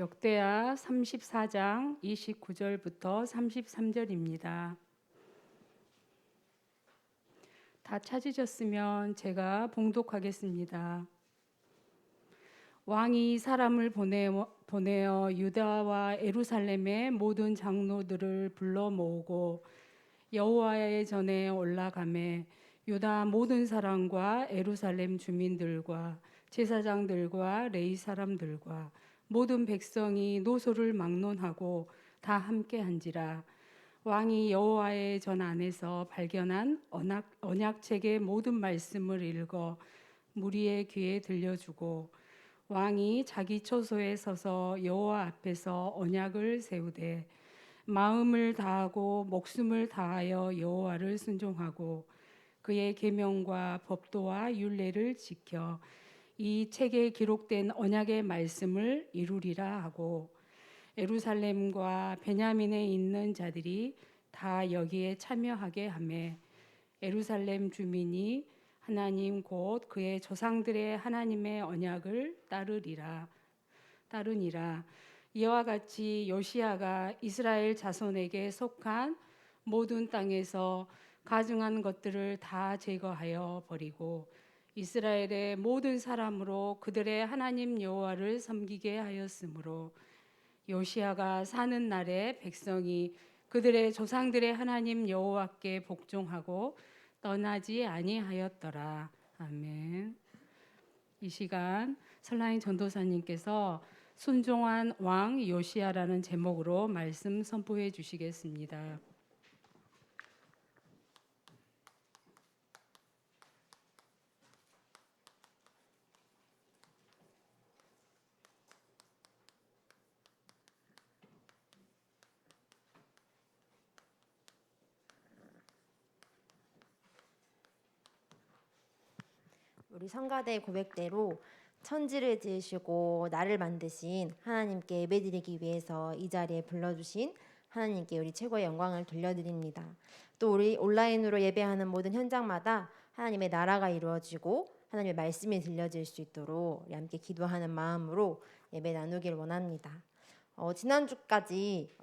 역대하 34장 29절부터 33절입니다. 다 찾으셨으면 제가 봉독하겠습니다. 왕이 사람을 보내어 유다와 예루살렘의 모든 장로들을 불러 모으고 여호와의 전에 올라가매 유다 모든 사람과 예루살렘 주민들과 제사장들과 레위 사람들과 모든 백성이 노소를 막론하고 다 함께한지라. 왕이 여호와의 전 안에서 발견한 언약책의 모든 말씀을 읽어 무리의 귀에 들려주고 왕이 자기 처소에 서서 여호와 앞에서 언약을 세우되 마음을 다하고 목숨을 다하여 여호와를 순종하고 그의 계명과 법도와 율례를 지켜 이 책에 기록된 언약의 말씀을 이루리라 하고 예루살렘과 베냐민에 있는 자들이 다 여기에 참여하게 하매 예루살렘 주민이 하나님 곧 그의 조상들의 하나님의 언약을 따르니라. 이와 같이 요시야가 이스라엘 자손에게 속한 모든 땅에서 가증한 것들을 다 제거하여 버리고 이스라엘의 모든 사람으로 그들의 하나님 여호와를 섬기게 하였으므로 요시야가 사는 날에 백성이 그들의 조상들의 하나님 여호와께 복종하고 떠나지 아니하였더라. 아멘. 이 시간 설라인 전도사님께서 순종한 왕 요시야라는 제목으로 말씀 선포해 주시겠습니다. 우리 성가대 고백대로 천지를 지으시고 나를 만드신 하나님께 예배드리기 위해서 이 자리에 불러주신 하나님께 우리 최고의 영광을 돌려드립니다. 또 우리 온라인으로 예배하는 모든 현장마다 하나님의 나라가 이루어지고 하나님의 말씀이 들려질 수 있도록 우리 함께 기도하는 마음으로 예배 나누길 원합니다. 지난주까지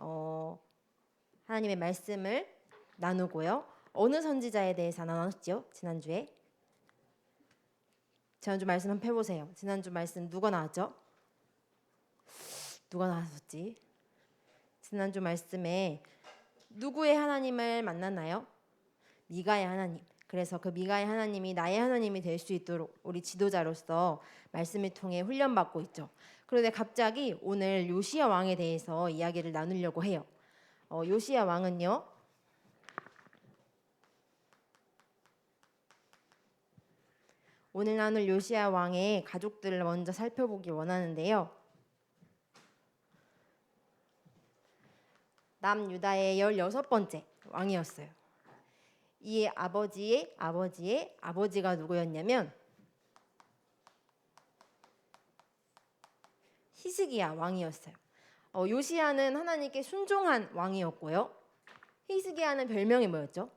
하나님의 말씀을 나누고요. 어느 선지자에 대해서 나눴죠? 지난주 말씀 한번 펴보세요. 지난주 말씀 누가 나왔죠? 누가 나왔었지? 지난주 말씀에 누구의 하나님을 만났나요? 미가의 하나님. 그래서 그 미가의 하나님이 나의 하나님이 될 수 있도록 우리 지도자로서 말씀을 통해 훈련받고 있죠. 그런데 갑자기 오늘 요시야 왕에 대해서 이야기를 나누려고 해요. 요시야 왕은요, 오늘 나눌 요시야 왕의 가족들을 먼저 살펴보길 원하는데요. 남유다의 16번째 왕이었어요. 이 아버지의 아버지의 아버지가 누구였냐면 히스기야 왕이었어요. 요시야는 하나님께 순종한 왕이었고요. 히스기야는 별명이 뭐였죠?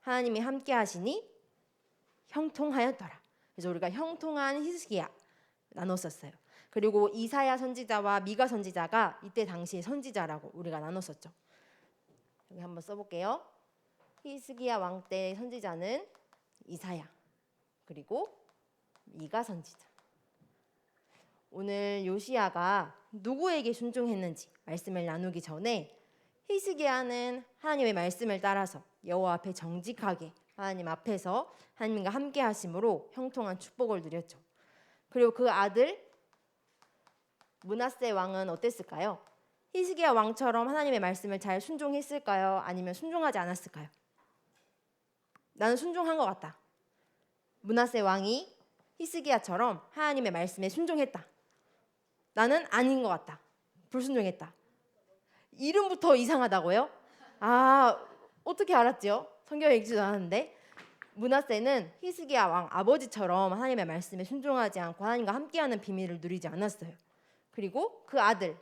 하나님이 함께 하시니 형통하였더라. 그래서 우리가 형통한 히스기야 나눴었어요. 그리고 이사야 선지자와 미가 선지자가 이때 당시의 선지자라고 우리가 나눴었죠. 여기 한번 써볼게요. 히스기야 왕 때 선지자는 이사야, 그리고 미가 선지자. 오늘 요시야가 누구에게 순종했는지 말씀을 나누기 전에 히스기야는 하나님의 말씀을 따라서 여호와 앞에 정직하게 하나님 앞에서 하나님과 함께 하심으로 형통한 축복을 누렸죠. 그리고 그 아들 므낫세 왕은 어땠을까요? 히스기야 왕처럼 하나님의 말씀을 잘 순종했을까요? 아니면 순종하지 않았을까요? 나는 순종한 것 같다. 므낫세 왕이 히스기야처럼 하나님의 말씀에 순종했다. 나는 아닌 것 같다. 불순종했다. 이름부터 이상하다고요? 어떻게 알았죠? 성경에 읽지도 않았는데. 므낫세는 히스기야 왕 아버지처럼 하나님의 말씀에 순종하지 않고 하나님과 함께하는 비밀을 누리지 않았어요. 그리고 그 아들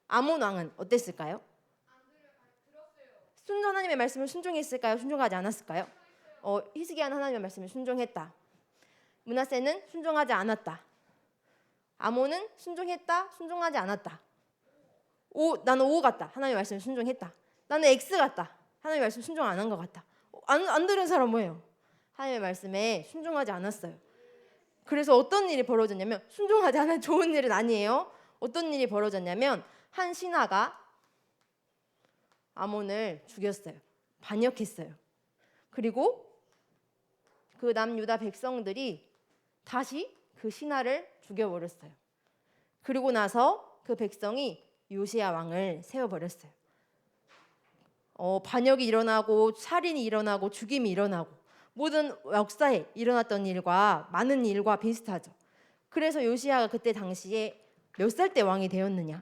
아몬 왕은 어땠을까요? 하나님의 말씀을 순종했을까요? 순종하지 않았을까요? 히스기야는 하나님의 말씀에 순종했다. 므낫세는 순종하지 않았다. 아몬은 순종했다, 순종하지 않았다. 나는 O 같다. 하나님의 말씀에 순종했다. 나는 X 같다. 하나님의 말씀 순종 안 한 것 같다. 안 들은 사람 뭐예요? 하나님의 말씀에 순종하지 않았어요. 그래서 어떤 일이 벌어졌냐면, 순종하지 않은 좋은 일은 아니에요. 어떤 일이 벌어졌냐면 한 신하가 아몬을 죽였어요. 반역했어요. 그리고 그 남유다 백성들이 다시 그 신하를 죽여버렸어요. 그리고 나서 그 백성이 요시야 왕을 세워버렸어요. 반역이 일어나고 살인이 일어나고 죽임이 일어나고 모든 역사에 일어났던 일과 많은 일과 비슷하죠. 그래서 요시야가 그때 당시에 몇 살 때 왕이 되었느냐?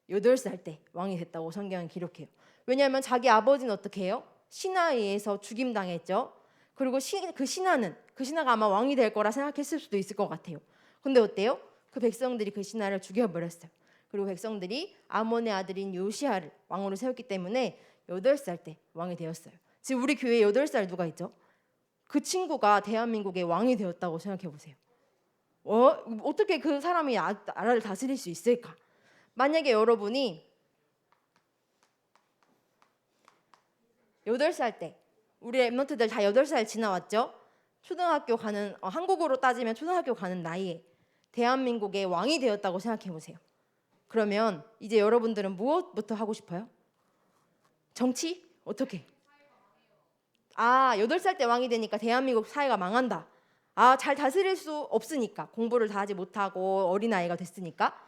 8살 때 왕이 됐다고 성경은 기록해요. 왜냐하면 자기 아버지는 어떻게 해요? 신하에 의해서 죽임당했죠. 그리고 그 신하가 아마 왕이 될 거라 생각했을 수도 있을 것 같아요. 근데 어때요? 그 백성들이 그 신하를 죽여버렸어요. 그리고 백성들이 아몬의 아들인 요시야를 왕으로 세웠기 때문에 8살 때 왕이 되었어요. 지금 우리 교회에 8살 누가 있죠? 그 친구가 대한민국의 왕이 되었다고 생각해 보세요. 어떻게 그 사람이 나라를 다스릴 수 있을까? 만약에 여러분이 8살 때, 우리 랩런트들 다 8살 지나왔죠? 초등학교 가는, 한국으로 따지면 초등학교 가는 나이에 대한민국의 왕이 되었다고 생각해 보세요. 그러면 이제 여러분들은 무엇부터 하고 싶어요? 정치? 어떻게? 8살 때 왕이 되니까 대한민국 사회가 망한다. 잘 다스릴 수 없으니까, 공부를 다 하지 못하고 어린아이가 됐으니까.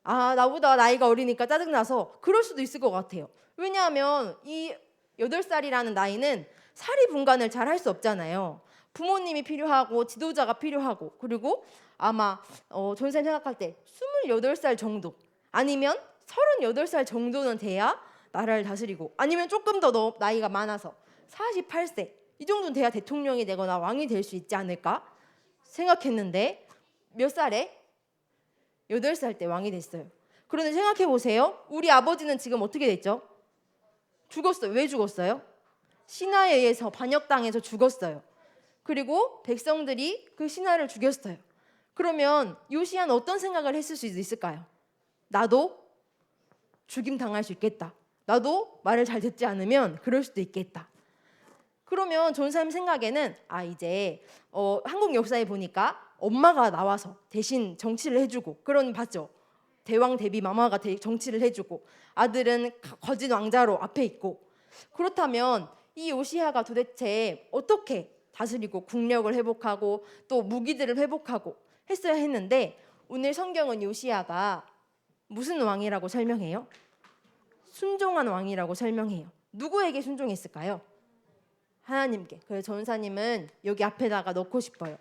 나보다 나이가 어리니까 짜증나서 그럴 수도 있을 것 같아요. 왜냐하면 이 8살이라는 나이는 사리분간을 잘 할 수 없잖아요. 부모님이 필요하고 지도자가 필요하고, 그리고 아마 전생 생각할 때 28살 정도 아니면 38살 정도는 돼야 나라를 다스리고, 아니면 조금 더 나이가 많아서 48세 이 정도는 돼야 대통령이 되거나 왕이 될 수 있지 않을까 생각했는데, 몇 살에? 8살 때 왕이 됐어요. 그런데 생각해 보세요. 우리 아버지는 지금 어떻게 됐죠? 죽었어요. 왜 죽었어요? 신하에 의해서 반역당해서 죽었어요. 그리고 백성들이 그 신하를 죽였어요. 그러면 요시야는 어떤 생각을 했을 수 있을까요? 나도 죽임 당할 수 있겠다. 나도 말을 잘 듣지 않으면 그럴 수도 있겠다. 그러면 전사님 생각에는 이제 한국 역사에 보니까 엄마가 나와서 대신 정치를 해주고, 그런 봤죠? 대왕 대비 마마가 정치를 해주고, 아들은 거짓 왕자로 앞에 있고. 그렇다면 이 요시야가 도대체 어떻게 다스리고 국력을 회복하고 또 무기들을 회복하고 했어야 했는데, 오늘 성경은 요시야가 무슨 왕이라고 설명해요? 순종한 왕이라고 설명해요. 누구에게 순종했을까요? 하나님께. 그래서 전사님은 여기 앞에다가 넣고 싶어요.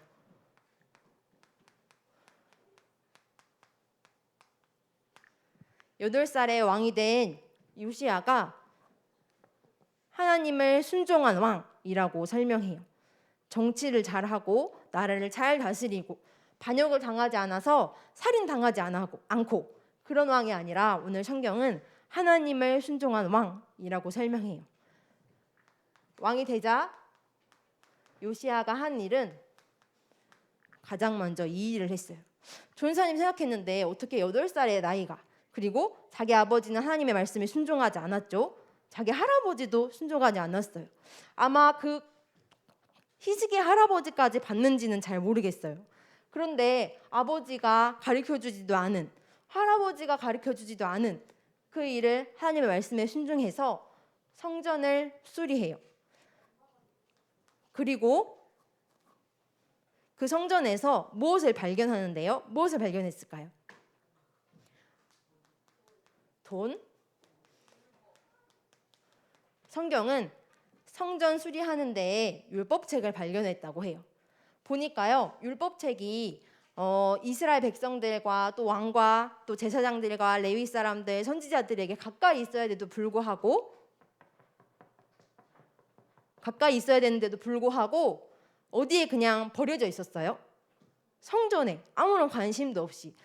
여덟 살에 왕이 된 요시야가 하나님을 순종한 왕이라고 설명해요. 정치를 잘하고 나라를 잘 다스리고 반역을 당하지 않아서 살인당하지 않고 그런 왕이 아니라, 오늘 성경은 하나님을 순종한 왕이라고 설명해요. 왕이 되자 요시야가 한 일은 가장 먼저 이 일을 했어요. 전사님 생각했는데 어떻게 8살의 나이가, 그리고 자기 아버지는 하나님의 말씀에 순종하지 않았죠. 자기 할아버지도 순종하지 않았어요. 아마 그 히스기야 할아버지까지 봤는지는 잘 모르겠어요. 그런데 아버지가 가르쳐주지도 않은, 할아버지가 가르쳐주지도 않은 그 일을 하나님의 말씀에 순종해서 성전을 수리해요. 그리고 그 성전에서 무엇을 발견하는데요? 무엇을 발견했을까요? 돈? 성경은 성전 수리하는 데에 율법책을 발견했다고 해요. 보니까요, 율법책이 이스라엘 백성들과 또 왕과 또 제사장들과 레위 사람들, 선지자들에게 가까이 있어야 되는데도 불구하고 어디에 그냥 버려져 있었어요? 성전에 아무런 관심도 없이,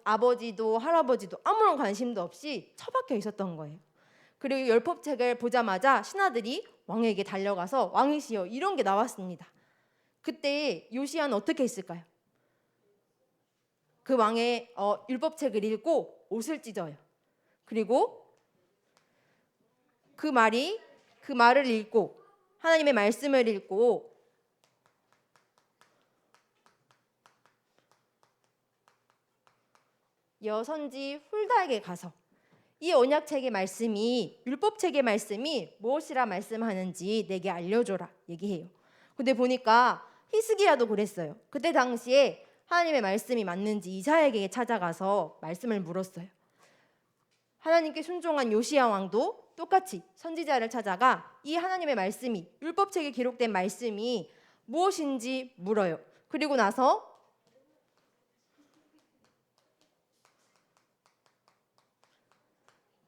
아버지도 할아버지도 아무런 관심도 없이 처박혀 있었던 거예요. 그리고 율법책을 보자마자 신하들이 왕에게 달려가서 왕이시여, 이런 게 나왔습니다. 그때 요시야는 어떻게 했을까요? 그 왕의 율법책을 읽고 옷을 찢어요. 그리고 그 말을 읽고 하나님의 말씀을 읽고 여선지 훌다에게 가서 이 언약책의 말씀이 율법책의 말씀이 무엇이라 말씀하는지 내게 알려줘라 얘기해요. 근데 보니까 히스기야도 그랬어요. 그때 당시에 하나님의 말씀이 맞는지 이사야에게 찾아가서 말씀을 물었어요. 하나님께 순종한 요시야 왕도 똑같이 선지자를 찾아가 이 하나님의 말씀이 율법책에 기록된 말씀이 무엇인지 물어요. 그리고 나서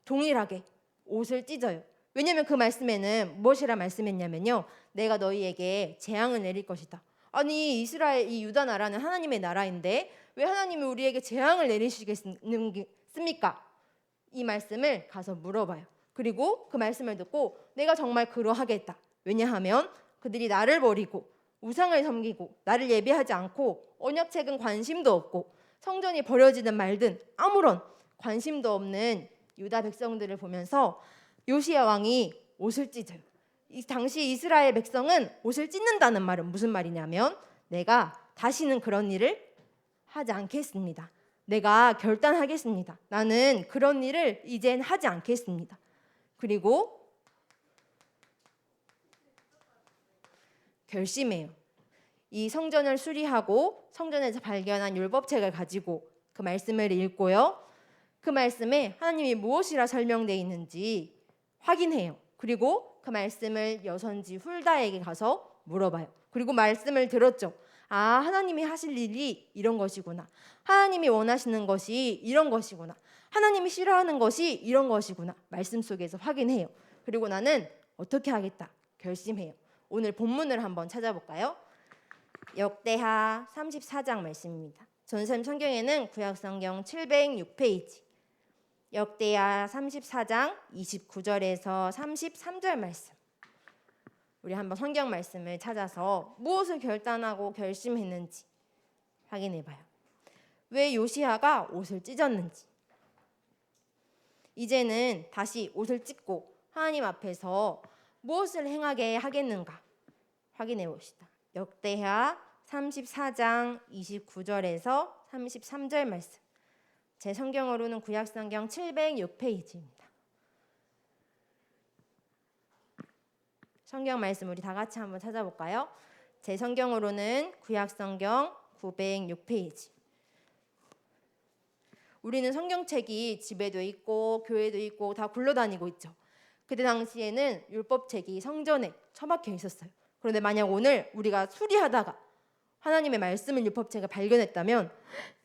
동일하게 옷을 찢어요. 왜냐하면 그 말씀에는 무엇이라 말씀했냐면요. 내가 너희에게 재앙을 내릴 것이다. 아니 이스라엘 이 유다 나라는 하나님의 나라인데 왜 하나님이 우리에게 재앙을 내리시겠습니까? 이 말씀을 가서 물어봐요. 그리고 그 말씀을 듣고 내가 정말 그러하겠다. 왜냐하면 그들이 나를 버리고 우상을 섬기고 나를 예배하지 않고 언약책은 관심도 없고 성전이 버려지든 말든 아무런 관심도 없는 유다 백성들을 보면서 요시야 왕이 옷을 찢어요. 이 당시 이스라엘 백성은 옷을 찢는다는 말은 무슨 말이냐면 내가 다시는 그런 일을 하지 않겠습니다. 내가 결단하겠습니다. 나는 그런 일을 이젠 하지 않겠습니다. 그리고 결심해요. 이 성전을 수리하고 성전에서 발견한 율법책을 가지고 그 말씀을 읽고요. 그 말씀에 하나님이 무엇이라 설명되어 있는지 확인해요. 그리고 그 말씀을 여선지 훌다에게 가서 물어봐요. 그리고 말씀을 들었죠. 아, 하나님이 하실 일이 이런 것이구나. 하나님이 원하시는 것이 이런 것이구나. 하나님이 싫어하는 것이 이런 것이구나. 말씀 속에서 확인해요. 그리고 나는 어떻게 하겠다 결심해요. 오늘 본문을 한번 찾아볼까요? 역대하 34장 말씀입니다. 전샘 성경에는 구약성경 706페이지 역대하 34장 29절에서 33절 말씀. 우리 한번 성경 말씀을 찾아서 무엇을 결단하고 결심했는지 확인해 봐요. 왜 요시야가 옷을 찢었는지. 이제는 다시 옷을 찢고 하나님 앞에서 무엇을 행하게 하겠는가 확인해 봅시다. 역대하 34장 29절에서 33절 말씀. 제 성경으로는 구약성경 706페이지입니다. 성경 말씀 우리 다 같이 한번 찾아볼까요? 제 성경으로는 구약성경 906페이지. 우리는 성경책이 집에도 있고 교회도 있고 다 굴러다니고 있죠. 그때 당시에는 율법책이 성전에 처박혀 있었어요. 그런데 만약 오늘 우리가 수리하다가 하나님의 말씀을 율법책을 발견했다면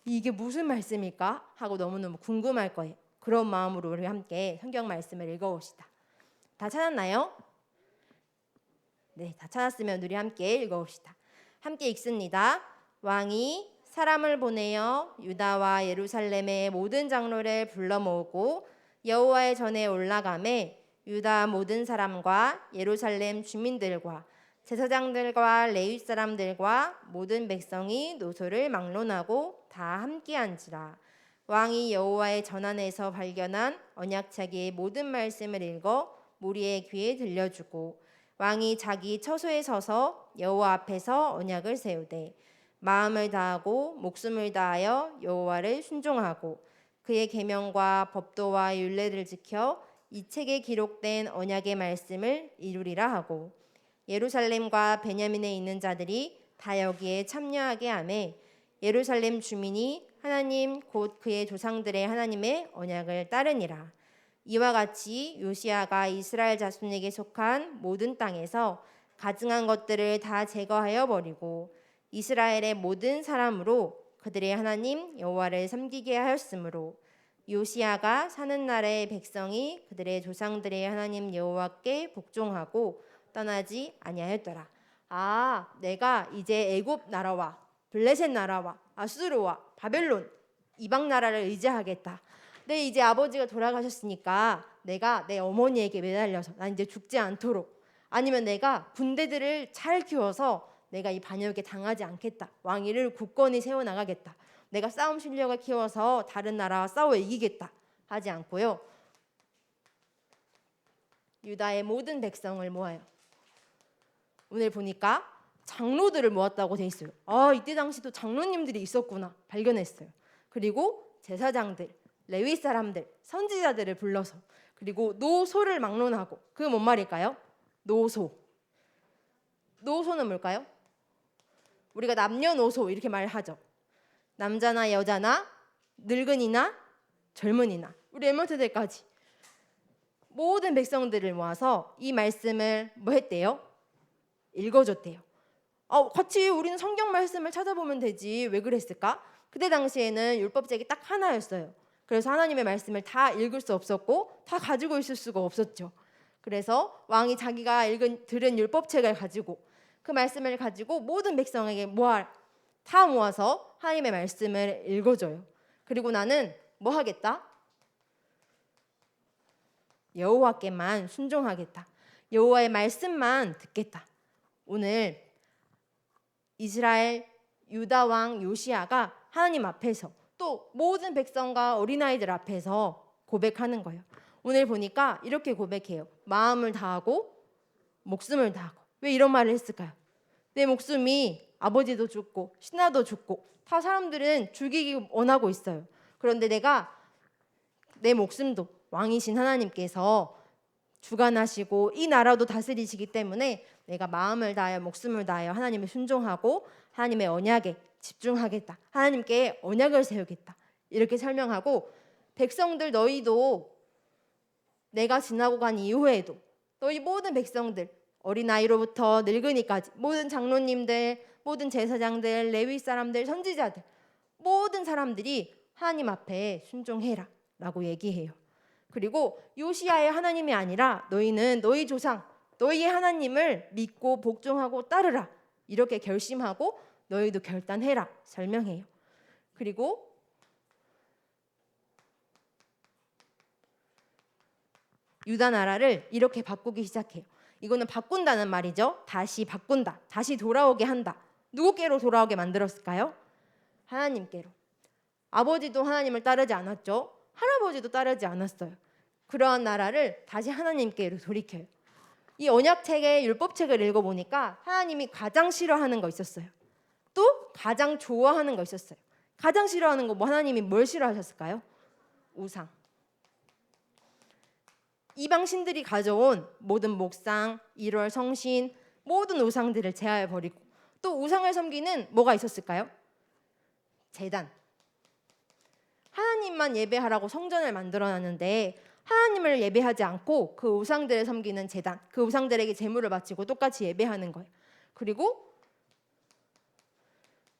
이게 무슨 말씀일까 하고 너무너무 궁금할 거예요. 그런 마음으로 우리 함께 성경 말씀을 읽어봅시다. 다 찾았나요? 네, 다 찾았으면 우리 함께 읽어봅시다. 함께 읽습니다. 왕이 사람을 보내어 유다와 예루살렘의 모든 장로를 불러 모으고 여호와의 전에 올라가매 유다 모든 사람과 예루살렘 주민들과 제사장들과 레위 사람들과 모든 백성이 노소를 막론하고 다 함께 앉으라. 왕이 여호와의 전안에서 발견한 언약책의 모든 말씀을 읽어 무리의 귀에 들려주고 왕이 자기 처소에 서서 여호와 앞에서 언약을 세우되 마음을 다하고 목숨을 다하여 여호와를 순종하고 그의 계명과 법도와 율례를 지켜 이 책에 기록된 언약의 말씀을 이루리라 하고 예루살렘과 베냐민에 있는 자들이 다 여기에 참여하게 하매 예루살렘 주민이 하나님 곧 그의 조상들의 하나님의 언약을 따르니라. 이와 같이 요시야가 이스라엘 자손에게 속한 모든 땅에서 가증한 것들을 다 제거하여 버리고 이스라엘의 모든 사람으로 그들의 하나님 여호와를 섬기게 하였으므로 요시야가 사는 나라의 백성이 그들의 조상들의 하나님 여호와께 복종하고 떠나지 아니하였더라. 아, 내가 이제 애굽 나라와 블레셋 나라와 아수르와 바벨론 이방 나라를 의지하겠다. 내 이제 아버지가 돌아가셨으니까 내가 내 어머니에게 매달려서 난 이제 죽지 않도록 아니면 내가 군대들을 잘 키워서 내가 이 반역에 당하지 않겠다. 왕위를 굳건히 세워나가겠다. 내가 싸움 실력을 키워서 다른 나라와 싸워 이기겠다 하지 않고요. 유다의 모든 백성을 모아요. 오늘 보니까 장로들을 모았다고 돼 있어요. 이때 당시도 장로님들이 있었구나 발견했어요. 그리고 제사장들, 레위 사람들, 선지자들을 불러서, 그리고 노소를 막론하고, 그게 뭔 말일까요? 노소. 노소는 뭘까요? 우리가 남녀노소 이렇게 말하죠. 남자나 여자나 늙은이나 젊은이나 우리 엠먼트들까지 모든 백성들을 모아서 이 말씀을 뭐 했대요? 읽어줬대요. 같이 우리는 성경 말씀을 찾아보면 되지 왜 그랬을까? 그때 당시에는 율법책이 딱 하나였어요. 그래서 하나님의 말씀을 다 읽을 수 없었고 다 가지고 있을 수가 없었죠. 그래서 왕이 자기가 들은 율법책을 가지고 그 말씀을 가지고 모든 백성에게 다 모아서 하나님의 말씀을 읽어줘요. 그리고 나는 뭐 하겠다? 여호와께만 순종하겠다. 여호와의 말씀만 듣겠다. 오늘 이스라엘 유다 왕 요시야가 하나님 앞에서 또 모든 백성과 어린아이들 앞에서 고백하는 거예요. 오늘 보니까 이렇게 고백해요. 마음을 다하고 목숨을 다하고. 왜 이런 말을 했을까요? 내 목숨이 아버지도 죽고 신하도 죽고 다 사람들은 죽이기 원하고 있어요. 그런데 내가 내 목숨도 왕이신 하나님께서 주관하시고 이 나라도 다스리시기 때문에 내가 마음을 다하여 목숨을 다하여 하나님을 순종하고 하나님의 언약에 집중하겠다. 하나님께 언약을 세우겠다. 이렇게 설명하고, 백성들 너희도 내가 지나고 간 이후에도 너희 모든 백성들, 어린아이로부터 늙은이까지 모든 장로님들, 모든 제사장들, 레위 사람들, 선지자들, 모든 사람들이 하나님 앞에 순종해라 라고 얘기해요. 그리고 요시야의 하나님이 아니라 너희는 너희 조상, 너희의 하나님을 믿고 복종하고 따르라 이렇게 결심하고 너희도 결단해라 설명해요. 그리고 유다 나라를 이렇게 바꾸기 시작해요. 이거는 바꾼다는 말이죠. 다시 바꾼다, 다시 돌아오게 한다. 누구께로 돌아오게 만들었을까요? 하나님께로. 아버지도 하나님을 따르지 않았죠. 할아버지도 따르지 않았어요. 그러한 나라를 다시 하나님께로 돌이켜요. 이 언약책의 율법책을 읽어보니까 하나님이 가장 싫어하는 거 있었어요. 또 가장 좋아하는 거 있었어요. 가장 싫어하는 거 하나님이 뭘 싫어하셨을까요? 우상. 이방 신들이 가져온 모든 목상, 일월 성신, 모든 우상들을 제하여 버리고, 또 우상을 섬기는 뭐가 있었을까요? 제단. 하나님만 예배하라고 성전을 만들어놨는데 하나님을 예배하지 않고 그 우상들을 섬기는 제단, 그 우상들에게 제물을 바치고 똑같이 예배하는 거예요. 그리고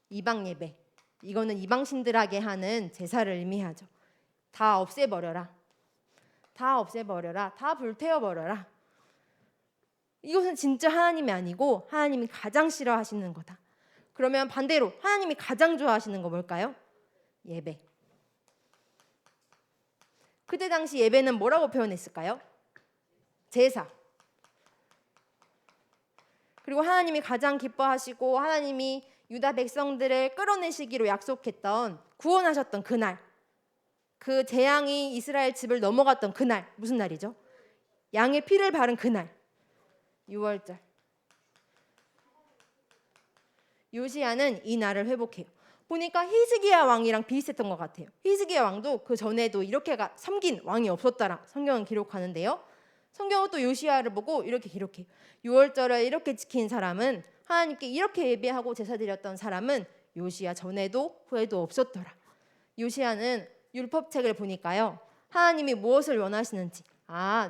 이방 예배, 이거는 이방 신들에게 하는 제사를 의미하죠. 다 없애버려라, 다 없애버려라, 다 불태워버려라. 이것은 진짜 하나님이 아니고 하나님이 가장 싫어하시는 거다. 그러면 반대로 하나님이 가장 좋아하시는 거 뭘까요? 예배. 그때 당시 예배는 뭐라고 표현했을까요? 제사. 그리고 하나님이 가장 기뻐하시고 하나님이 유다 백성들을 끌어내시기로 약속했던, 구원하셨던 그날, 그 재앙이 이스라엘 집을 넘어갔던 그날, 무슨 날이죠? 양의 피를 바른 그날, 6월절. 요시야는 이 날을 회복해요. 보니까 히스기야 왕이랑 비슷했던 것 같아요. 히스기야 왕도 그 전에도 이렇게 섬긴 왕이 없었다라 성경은 기록하는데요. 성경은 또 요시야를 보고 이렇게 기록해요. 6월절을 이렇게 지킨 사람은, 하나님께 이렇게 예배하고 제사 드렸던 사람은 요시야 전에도 후에도 없었더라. 요시야는 율법책을 보니까요, 하나님이 무엇을 원하시는지,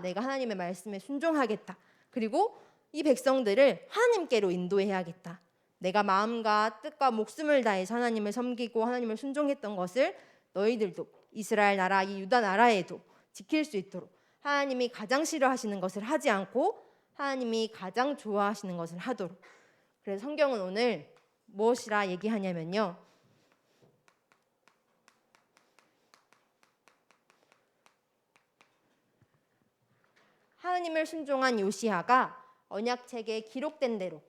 내가 하나님의 말씀에 순종하겠다. 그리고 이 백성들을 하나님께로 인도해야겠다. 내가 마음과 뜻과 목숨을 다해서 하나님을 섬기고 하나님을 순종했던 것을 너희들도 이스라엘 나라, 이 유다 나라에도 지킬 수 있도록 하나님이 가장 싫어하시는 것을 하지 않고 하나님이 가장 좋아하시는 것을 하도록. 그래서 성경은 오늘 무엇이라 얘기하냐면요, 하나님을 순종한 요시야가 언약책에 기록된 대로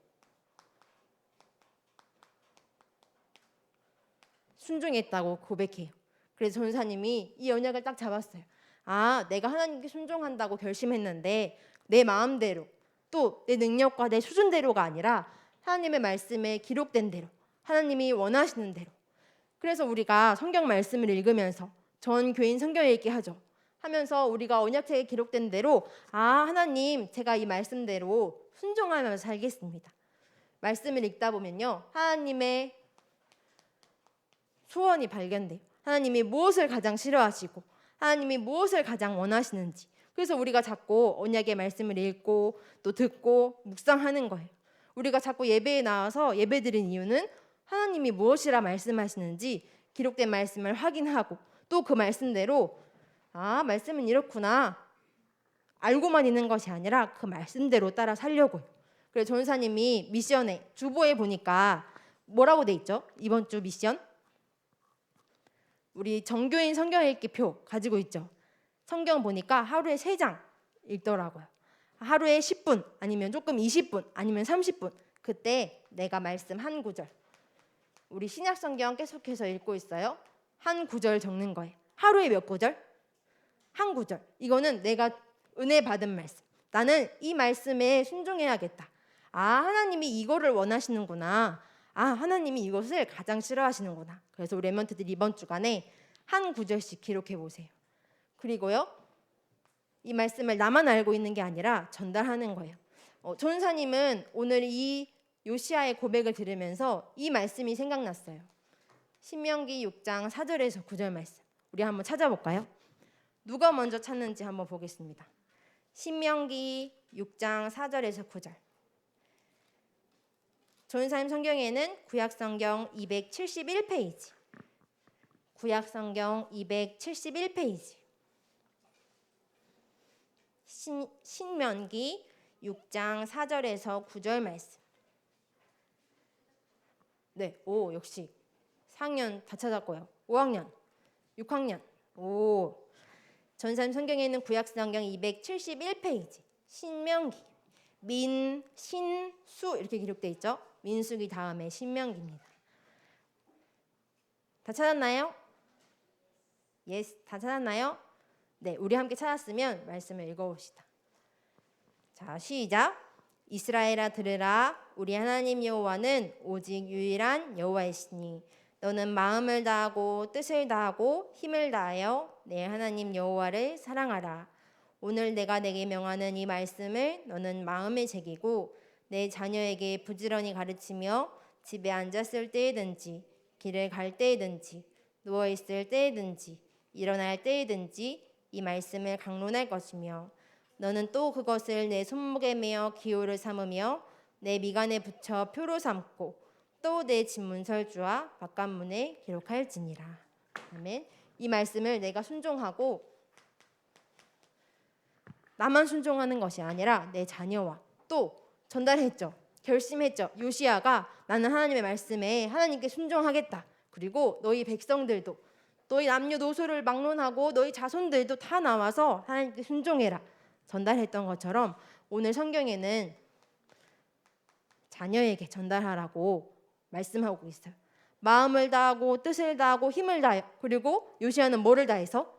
순종했다고 고백해요. 그래서 전사님이 이 언약을 딱 잡았어요. 아, 내가 하나님께 순종한다고 결심했는데 내 마음대로 또 내 능력과 내 수준대로가 아니라 하나님의 말씀에 기록된 대로, 하나님이 원하시는 대로. 그래서 우리가 성경 말씀을 읽으면서 전 교인 성경 읽기 하죠. 하면서 우리가 언약책에 기록된 대로 하나님 제가 이 말씀대로 순종하면서 살겠습니다. 말씀을 읽다 보면요, 하나님의 소원이 발견돼요. 하나님이 무엇을 가장 싫어하시고 하나님이 무엇을 가장 원하시는지. 그래서 우리가 자꾸 언약의 말씀을 읽고 또 듣고 묵상하는 거예요. 우리가 자꾸 예배에 나와서 예배드린 이유는 하나님이 무엇이라 말씀하시는지 기록된 말씀을 확인하고 또 그 말씀대로 말씀은 이렇구나 알고만 있는 것이 아니라 그 말씀대로 따라 살려고요. 그래서 전사님이 미션에 주보에 보니까 뭐라고 돼 있죠? 이번 주 미션 우리 정교인 성경 읽기표 가지고 있죠. 성경 보니까 하루에 3장 읽더라고요. 하루에 10분 아니면 조금 20분 아니면 30분 그때 내가 말씀 한 구절 우리 신약 성경 계속해서 읽고 있어요. 한 구절 적는 거예요. 하루에 몇 구절? 한 구절. 이거는 내가 은혜 받은 말씀. 나는 이 말씀에 순종해야겠다. 하나님이 이거를 원하시는구나. 하나님이 이것을 가장 싫어하시는구나. 그래서 우리 랩런트들 이번 주간에 한 구절씩 기록해 보세요. 그리고요, 이 말씀을 나만 알고 있는 게 아니라 전달하는 거예요. 전사님은 오늘 이 요시아의 고백을 들으면서 이 말씀이 생각났어요. 신명기 6장 4절에서 9절 말씀. 우리 한번 찾아볼까요? 누가 먼저 찾는지 한번 보겠습니다. 신명기 6장 4절에서 9절. 전사님 성경에는 구약성경 271페이지. 구약성경 271페이지. 신명기 6장 4절에서 9절 말씀. 네, 역시 4학년 다 찾았고요. 5학년, 6학년. 전사님 성경에는 구약성경 271페이지. 신명기. 민신수 이렇게 기록되어 있죠. 민수기 다음에 신명기입니다. 다 찾았나요? 예스, 다 찾았나요? 네, 우리 함께 찾았으면 말씀을 읽어봅시다. 자, 시작. 이스라엘아 들으라. 우리 하나님 여호와는 오직 유일한 여호와이시니 너는 마음을 다하고 뜻을 다하고 힘을 다하여 내 하나님 여호와를 사랑하라. 오늘 내가 내게 명하는 이 말씀을 너는 마음에 새기고 내 자녀에게 부지런히 가르치며 집에 앉았을 때에든지 길을 갈 때에든지 누워있을 때에든지 일어날 때에든지 이 말씀을 강론할 것이며 너는 또 그것을 내 손목에 메어 기호를 삼으며 내 미간에 붙여 표로 삼고 또 내 집문설주와 바깥문에 기록할지니라. 아멘. 이 말씀을 내가 순종하고 나만 순종하는 것이 아니라 내 자녀와 또 전달했죠. 결심했죠. 요시아가 나는 하나님의 말씀에 하나님께 순종하겠다. 그리고 너희 백성들도 너희 남녀노소를 막론하고 너희 자손들도 다 나와서 하나님께 순종해라. 전달했던 것처럼 오늘 성경에는 자녀에게 전달하라고 말씀하고 있어요. 마음을 다하고 뜻을 다하고 힘을 다해요. 그리고 요시아는 뭐를 다해서?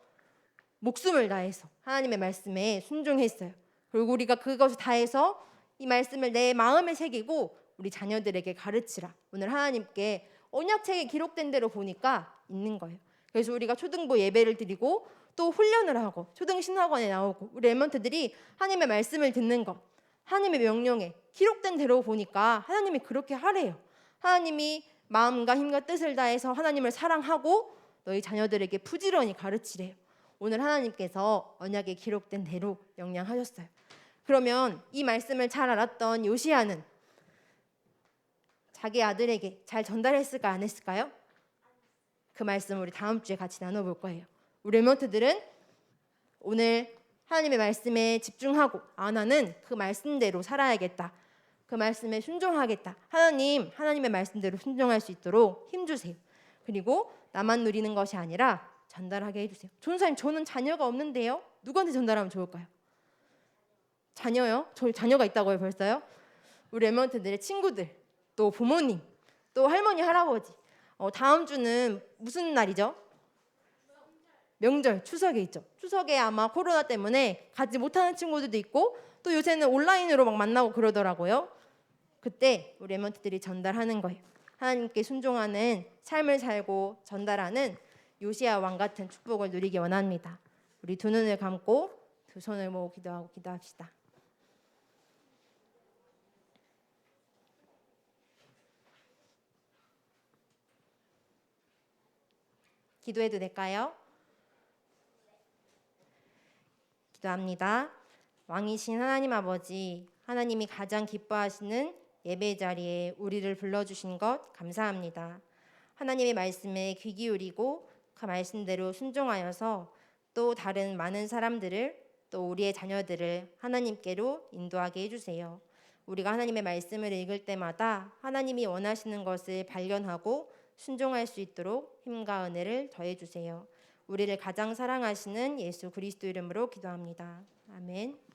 목숨을 다해서 하나님의 말씀에 순종했어요. 그리고 우리가 그것을 다해서 이 말씀을 내 마음에 새기고 우리 자녀들에게 가르치라. 오늘 하나님께 언약책에 기록된 대로 보니까 있는 거예요. 그래서 우리가 초등부 예배를 드리고 또 훈련을 하고 초등신학원에 나오고 우리 랩런트들이 하나님의 말씀을 듣는 것, 하나님의 명령에 기록된 대로 보니까 하나님이 그렇게 하래요. 하나님이 마음과 힘과 뜻을 다해서 하나님을 사랑하고 너희 자녀들에게 부지런히 가르치래요. 오늘 하나님께서 언약에 기록된 대로 명령하셨어요. 그러면 이 말씀을 잘 알았던 요시아는 자기 아들에게 잘 전달했을까 안 했을까요? 그 말씀 우리 다음 주에 같이 나눠볼 거예요. 우리 랩런트들은 오늘 하나님의 말씀에 집중하고 나는 그 말씀대로 살아야겠다. 그 말씀에 순종하겠다. 하나님의 말씀대로 순종할 수 있도록 힘주세요. 그리고 나만 누리는 것이 아니라 전달하게 해주세요. 전사님 저는 자녀가 없는데요. 누구한테 전달하면 좋을까요? 자녀요? 저 자녀가 있다고요 벌써요? 우리 랩런트들의 친구들, 또 부모님, 또 할머니, 할아버지 다음 주는 무슨 날이죠? 명절, 추석에 있죠. 추석에 아마 코로나 때문에 가지 못하는 친구들도 있고 또 요새는 온라인으로 막 만나고 그러더라고요. 그때 우리 랩런트들이 전달하는 거예요. 하나님께 순종하는 삶을 살고 전달하는 요시야 왕 같은 축복을 누리기 원합니다. 우리 두 눈을 감고 두 손을 모으고 기도하고 기도합시다. 기도해도 될까요? 기도합니다. 왕이신 하나님 아버지, 하나님이 가장 기뻐하시는 예배 자리에 우리를 불러주신 것 감사합니다. 하나님의 말씀에 귀 기울이고 그 말씀대로 순종하여서 또 다른 많은 사람들을 또 우리의 자녀들을 하나님께로 인도하게 해주세요. 우리가 하나님의 말씀을 읽을 때마다 하나님이 원하시는 것을 발견하고 순종할 수 있도록 힘과 은혜를 더해주세요. 우리를 가장 사랑하시는 예수 그리스도 이름으로 기도합니다. 아멘.